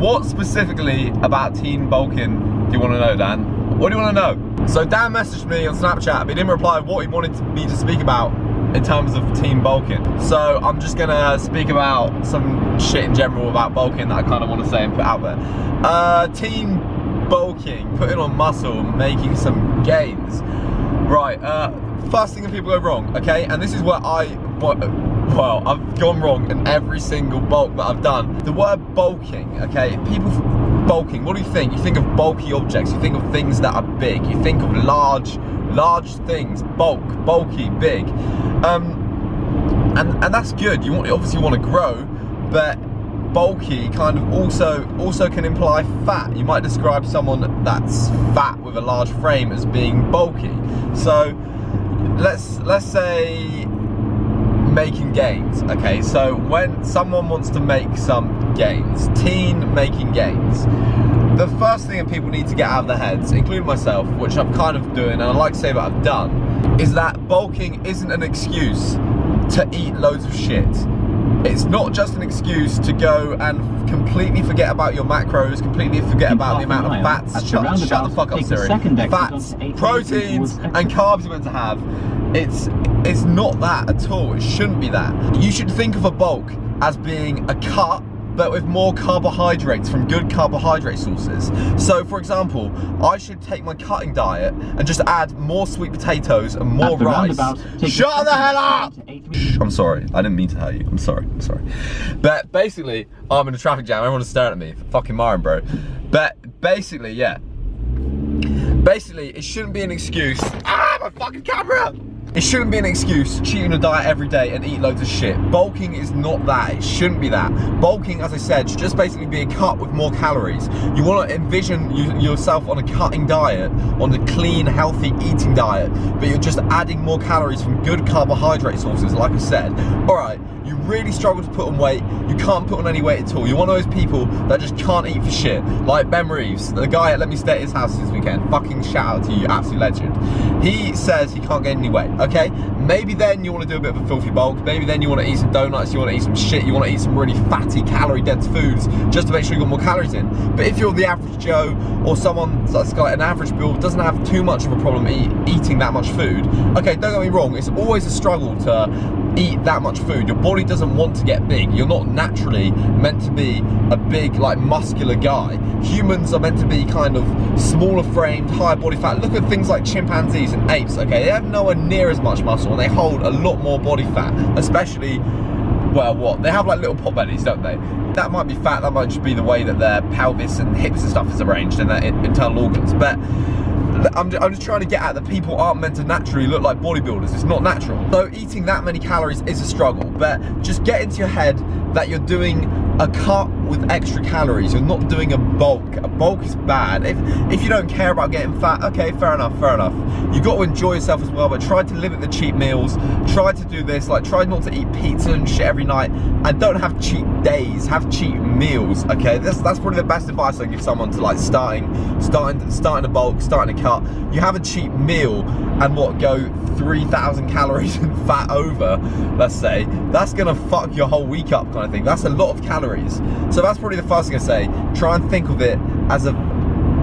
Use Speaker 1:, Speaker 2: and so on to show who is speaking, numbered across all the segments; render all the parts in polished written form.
Speaker 1: what specifically about teen bulking do you want to know, Dan? What do you want to know? So Dan messaged me on Snapchat, but he didn't reply what he wanted me to speak about in terms of teen bulking. So I'm just gonna speak about some shit in general about bulking that I kind of want to say and put out there. Teen bulking, putting on muscle, making some gains. Right, first thing that people go wrong, okay? And this is where well, I've gone wrong in every single bulk that I've done. The word bulking, okay? People bulking, what do you think? You think of bulky objects, you think of things that are big, you think of large things, bulky, big. And that's good. You obviously want to grow, but bulky kind of also can imply fat. You might describe someone that's fat with a large frame as being bulky. So let's say making gains, okay? So when someone wants to make some gains, teen making gains, the first thing that people need to get out of their heads, including myself, which I'm kind of doing, and I like to say that I've done, is that bulking isn't an excuse to eat loads of shit. It's not just an excuse to go and completely forget about your macros, completely forget about the amount of fats, shut the fuck up Siri, fats, proteins and carbs you're meant to have. It's not that at all. It shouldn't be that. You should think of a bulk as being a cut, but with more carbohydrates from good carbohydrate sources. So for example, I should take my cutting diet and just add more sweet potatoes and more rice. Shut the hell up! I'm sorry, I didn't mean to hurt you. I'm sorry. But basically, I'm in a traffic jam, everyone's staring at me. Fucking Myron, bro. But basically, yeah. Basically, it shouldn't be an excuse. Ah, my fucking camera! It shouldn't be an excuse to cheat on a diet every day and eat loads of shit. Bulking is not that. It shouldn't be that. Bulking, as I said, should just basically be a cut with more calories. You want to envision yourself on a cutting diet, on a clean, healthy eating diet, but you're just adding more calories from good carbohydrate sources, like I said. Alright, you really struggle to put on weight, you can't put on any weight at all. You're one of those people that just can't eat for shit. Like Ben Reeves, the guy that let me stay at his house this weekend. Fucking shout out to you, absolute legend. He says he can't gain any weight, okay? Maybe then you want to do a bit of a filthy bulk, maybe then you want to eat some donuts, you want to eat some shit, you want to eat some really fatty, calorie-dense foods just to make sure you got more calories in. But if you're the average Joe, or someone that's got an average build, doesn't have too much of a problem eating that much food, okay, don't get me wrong, it's always a struggle to eat that much food. Your body doesn't want to get big. You're not naturally meant to be a big, like, muscular guy. Humans are meant to be kind of smaller framed, higher body fat. Look at things like chimpanzees and apes, okay? They have nowhere near as much muscle and they hold a lot more body fat, especially, well, what? They have like little pot bellies, don't they? That might be fat, that might just be the way that their pelvis and hips and stuff is arranged and their internal organs. But I'm just trying to get at that people aren't meant to naturally look like bodybuilders. It's not natural. So eating that many calories is a struggle, but just get into your head that you're doing a cut with extra calories. You're not doing a bulk. A bulk is bad. If you don't care about getting fat, okay, fair enough. You got to enjoy yourself as well, but try to limit the cheat meals. Try to do this, like try not to eat pizza and shit every night, and don't have cheat days, have cheat meals, okay? That's probably the best advice I give someone to like starting a bulk, starting a cut. You have a cheat meal and go 3,000 calories and fat over, let's say, that's gonna fuck your whole week up kind of thing. That's a lot of calories. So that's probably the first thing I say. Try and think of it as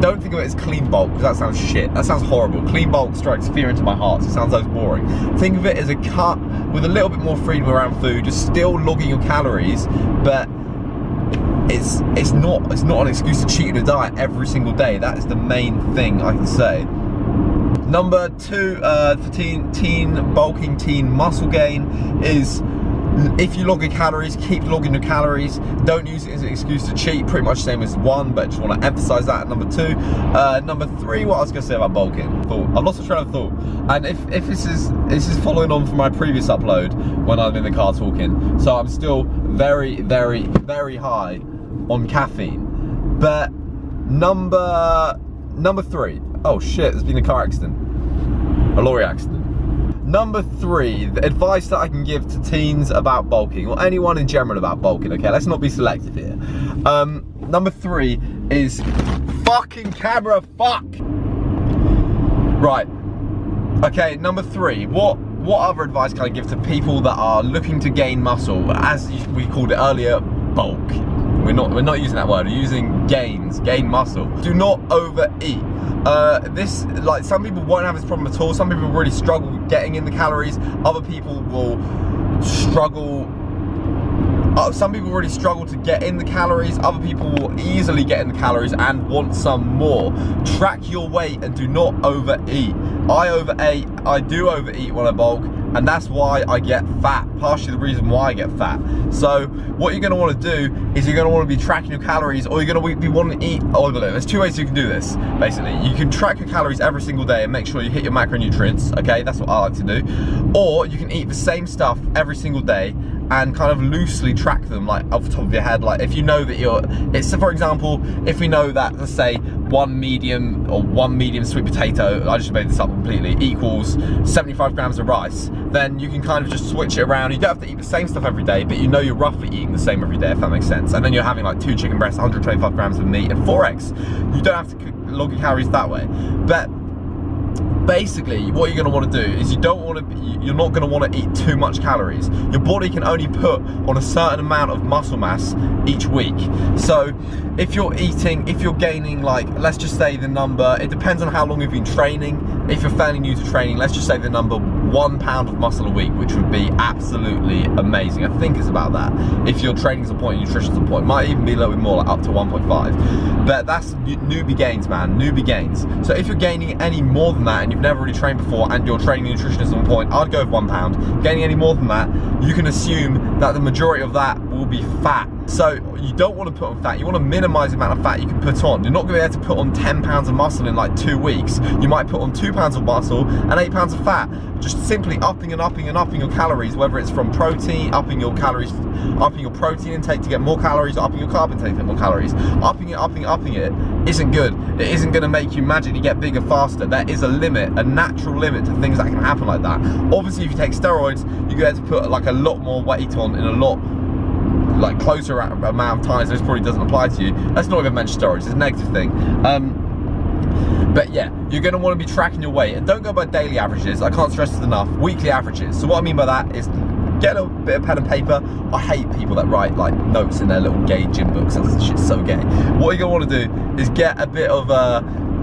Speaker 1: don't think of it as clean bulk, because that sounds shit. That sounds horrible. Clean bulk strikes fear into my heart. So it sounds so boring. Think of it as a cut with a little bit more freedom around food. You're still logging your calories, but it's not an excuse to cheat on a diet every single day. That is the main thing I can say. Number 2 for teen bulking, teen muscle gain is, if you log your calories, keep logging your calories. Don't use it as an excuse to cheat. Pretty much the same as 1, but I just want to emphasize that at number 2. Number 3, what I was going to say about bulking. I've lost a train of thought. And if this is following on from my previous upload when I'm in the car talking, so I'm still very, very, very high on caffeine. But number 3. Oh shit, there's been a car accident. A lorry accident. Number 3, the advice that I can give to teens about bulking, or anyone in general about bulking, okay? Let's not be selective here. Number 3 is fucking camera, fuck! Right. Okay, number 3, what other advice can I give to people that are looking to gain muscle, as we called it earlier, bulk? we're not using that word, we're using gain muscle. Do not overeat. Like, some people won't have this problem at all. Some people really struggle getting in the calories. Other people will struggle. Some people really struggle to get in the calories. Other people will easily get in the calories and want some more. Track your weight and do not overeat. I do overeat when I bulk, and that's why I get fat. Partially the reason why I get fat. So what you're going to want to do is you're going to want to be tracking your calories, or you're going to be wanting to eat. Oh, there's two ways you can do this. Basically, you can track your calories every single day and make sure you hit your macronutrients. Okay, that's what I like to do. Or you can eat the same stuff every single day and kind of loosely track them, like off the top of your head. Like, if you know that it's, for example, if we know that, let's say, one medium sweet potato, I just made this up completely, equals 75 grams of rice, then you can kind of just switch it around. You don't have to eat the same stuff every day, but you know you're roughly eating the same every day, if that makes sense. And then you're having like 2 chicken breasts, 125 grams of meat, and 4 eggs. You don't have to log your calories that way. But basically, what you're going to want to do is you're not going to want to eat too much calories. Your body can only put on a certain amount of muscle mass each week. So if you're gaining, like, let's just say the number, it depends on how long you've been training. If you're fairly new to training, let's just say the number 1 pound of muscle a week, which would be absolutely amazing. I think it's about that. If your training's a point, your nutrition's a point, might even be a little bit more, like up to 1.5. But that's newbie gains, man, newbie gains. So if you're gaining any more than that and you've never really trained before and your training and nutrition is on point, I'd go with 1 pound. Gaining any more than that, you can assume that the majority of that will be fat. So you don't want to put on fat, you want to minimize the amount of fat you can put on. You're not going to be able to put on 10 pounds of muscle in like 2 weeks. You might put on 2 pounds of muscle and 8 pounds of fat. Just simply upping and upping and upping your calories, whether it's from protein, upping your protein intake to get more calories, or upping your carb intake to get more calories. Upping it isn't good. It isn't going to make you magically get bigger faster. There is a limit, a natural limit to things that can happen like that. Obviously, if you take steroids, you're going to put like a lot more weight on in a lot like closer amount of times. This probably doesn't apply to you. Let's not even mention steroids, it's a negative thing. But yeah, you're going to want to be tracking your weight, and don't go by daily averages. I can't stress this enough. Weekly averages. So what I mean by that is get a bit of pen and paper. I hate people that write like notes in their little gay gym books. That shit's so gay. What you're going to want to do is get a bit of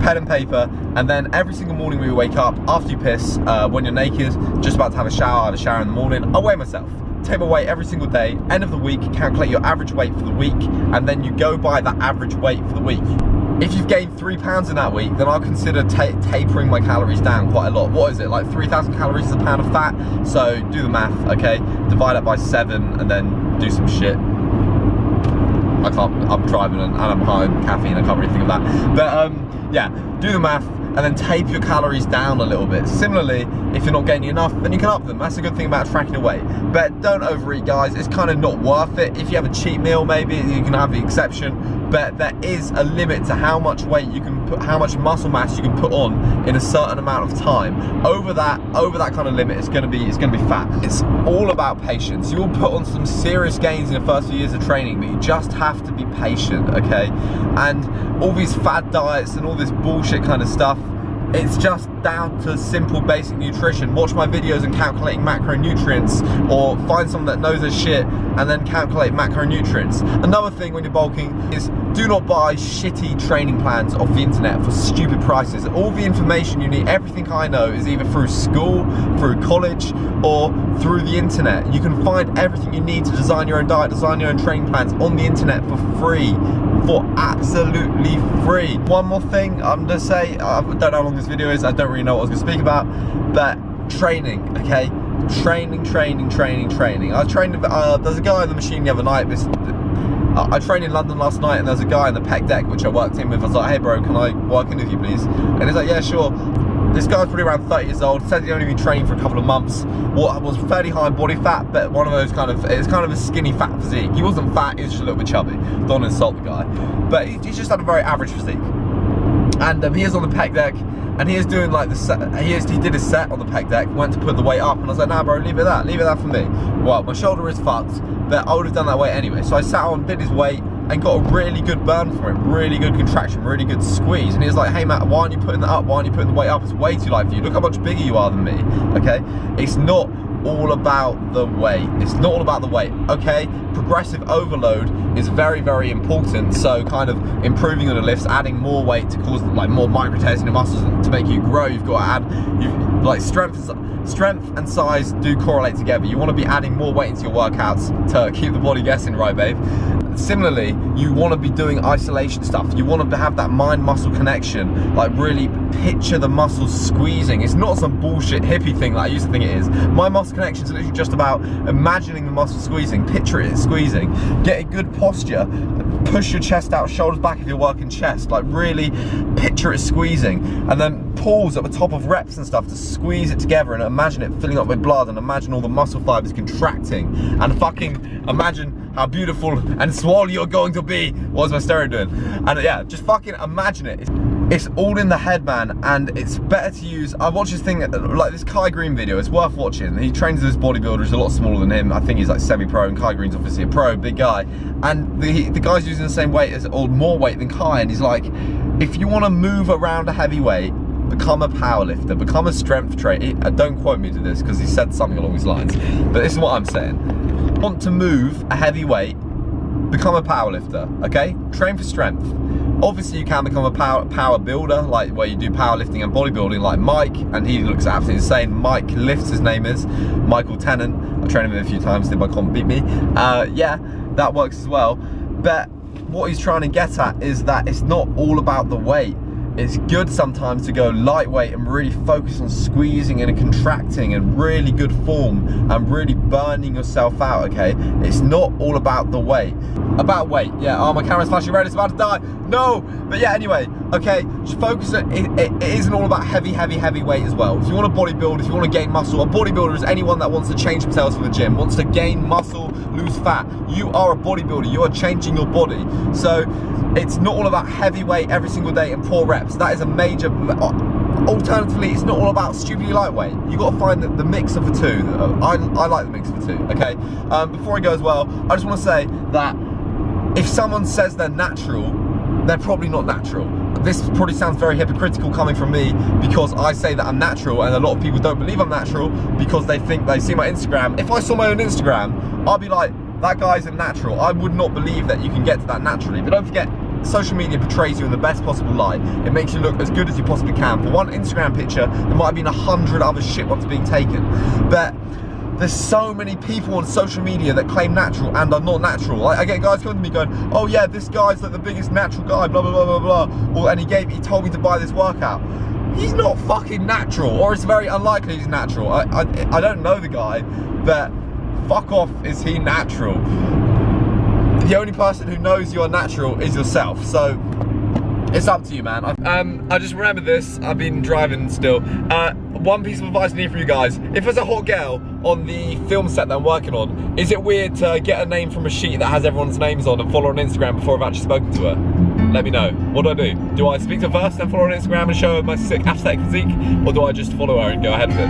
Speaker 1: pen and paper, and then every single morning when you wake up, after you piss, when you're naked, just about to have a shower, I have a shower in the morning, I weigh myself. Take my weight every single day. End of the week, calculate your average weight for the week, and then you go by that average weight for the week. If you've gained 3 pounds in that week, then I'll consider tapering my calories down quite a lot. What is it, like 3,000 calories is a pound of fat? So do the math, okay? Divide it by 7 and then do some shit. I'm driving and I'm high on caffeine, I can't really think of that. But yeah, do the math and then taper your calories down a little bit. Similarly, if you're not gaining enough, then you can up them. That's a good thing about tracking your weight. But don't overeat, guys. It's kind of not worth it. If you have a cheat meal, maybe you can have the exception. But there is a limit to how much weight you can put, how much muscle mass you can put on in a certain amount of time. Over that kind of limit, it's gonna be fat. It's all about patience. You'll put on some serious gains in the first few years of training, but you just have to be patient, okay? And all these fad diets and all this bullshit kind of stuff, it's just down to simple basic nutrition. Watch my videos on calculating macronutrients, or find someone that knows their shit and then calculate macronutrients. Another thing when you're bulking is do not buy shitty training plans off the internet for stupid prices. All the information you need, everything I know, is either through school, through college, or through the internet. You can find everything you need to design your own diet, design your own training plans on the internet for free. For absolutely free. One more thing I'm gonna say, I don't know how long this video is, I don't really know what I was gonna speak about, but training, okay? Training. I trained, there's a guy on the machine the other night, I trained in London last night, and there's a guy on the pec deck which I worked in with. I was like, hey bro, can I work in with you please? And he's like, yeah, sure. This guy's probably around 30 years old, said he'd only been training for a couple of months, was fairly high in body fat, but one of those it's kind of a skinny fat physique. He wasn't fat, he was just a little bit chubby. Don't insult the guy. But he just had a very average physique. And he is on the pec deck, and he is doing like the set, he did his set on the pec deck, went to put the weight up, and I was like, nah bro, leave it that for me. Well, my shoulder is fucked, but I would have done that weight anyway. So I sat on, did his weight, and got a really good burn from it, really good contraction, really good squeeze. And he was like, hey Matt, why aren't you putting that up? Why aren't you putting the weight up? It's way too light for you. Look how much bigger you are than me, okay? It's not all about the weight. It's not all about the weight, okay? Progressive overload is very, very important. So kind of improving on the lifts, adding more weight to cause like more micro tears in your muscles to make you grow. You've got to add, like strength and size do correlate together. You want to be adding more weight into your workouts to keep the body guessing, right, babe? Similarly, you want to be doing isolation stuff. You want to have that mind-muscle connection, like really picture the muscles squeezing. It's not some bullshit hippie thing that I used to think it is. My muscle connection is literally just about imagining the muscle squeezing, picture it squeezing, get a good posture, push your chest out, shoulders back if you're working chest, like really picture it squeezing, and then pause at the top of reps and stuff to squeeze it together and imagine it filling up with blood and imagine all the muscle fibers contracting and fucking imagine how beautiful and swole you're going to be. What was my stereo doing? And yeah, just fucking imagine it. It's all in the head, man, and it's better to use. I watched this thing, like this Kai Green video, it's worth watching. He trains with this bodybuilder who's a lot smaller than him. I think he's like semi-pro, and Kai Green's obviously a pro, big guy. And the guy's using the same weight as, or more weight than Kai, and he's like, if you want to move around a heavy weight, become a powerlifter, become a strength trainer. Don't quote me to this, because he said something along these lines, but this is what I'm saying. Want to move a heavy weight, become a powerlifter, okay? Train for strength. Obviously you can become a power builder, like where you do powerlifting and bodybuilding like Mike, and he looks absolutely insane. Mike Lifts, his name is, Michael Tennant. I've trained him a few times, did my comp beat me. Yeah, that works as well. But what he's trying to get at is that it's not all about the weight. It's good sometimes to go lightweight and really focus on squeezing and contracting and really good form and really burning yourself out, okay? It's not all about the weight. About weight, yeah, oh, my camera's flashing red, it's about to die. No, but yeah, anyway, okay, just focus on, it isn't all about heavy weight as well. If you want to bodybuild, if you want to gain muscle, a bodybuilder is anyone that wants to change themselves for the gym, wants to gain muscle, lose fat. You are a bodybuilder, you are changing your body. So it's not all about heavy weight every single day and poor reps. That is a major, alternatively, it's not all about stupidly lightweight. You got to find the mix of the two. I like the mix of the two, okay? Before I go as well, I just want to say that if someone says they're natural, they're probably not natural. This probably sounds very hypocritical coming from me because I say that I'm natural, and a lot of people don't believe I'm natural because they think they see my Instagram. If I saw my own Instagram, I'd be like, that guy isn't natural. I would not believe that you can get to that naturally. But don't forget, social media portrays you in the best possible light. It makes you look as good as you possibly can. For one Instagram picture, there might have been 100 other shit ones being taken. But there's so many people on social media that claim natural and are not natural. Like, I get guys coming to me going, oh yeah, this guy's like the biggest natural guy, blah, blah, blah, blah, blah. And he told me to buy this workout. He's not fucking natural, or it's very unlikely he's natural. I don't know the guy, but fuck off, is he natural? The only person who knows you're natural is yourself. So it's up to you, man. I just remembered this. I've been driving still. One piece of advice I need from you guys. If there's a hot girl on the film set that I'm working on, is it weird to get a name from a sheet that has everyone's names on and follow her on Instagram before I've actually spoken to her? Let me know. What do? Do I speak to her first and follow her on Instagram and show her my sick aesthetic physique? Or do I just follow her and go ahead with it?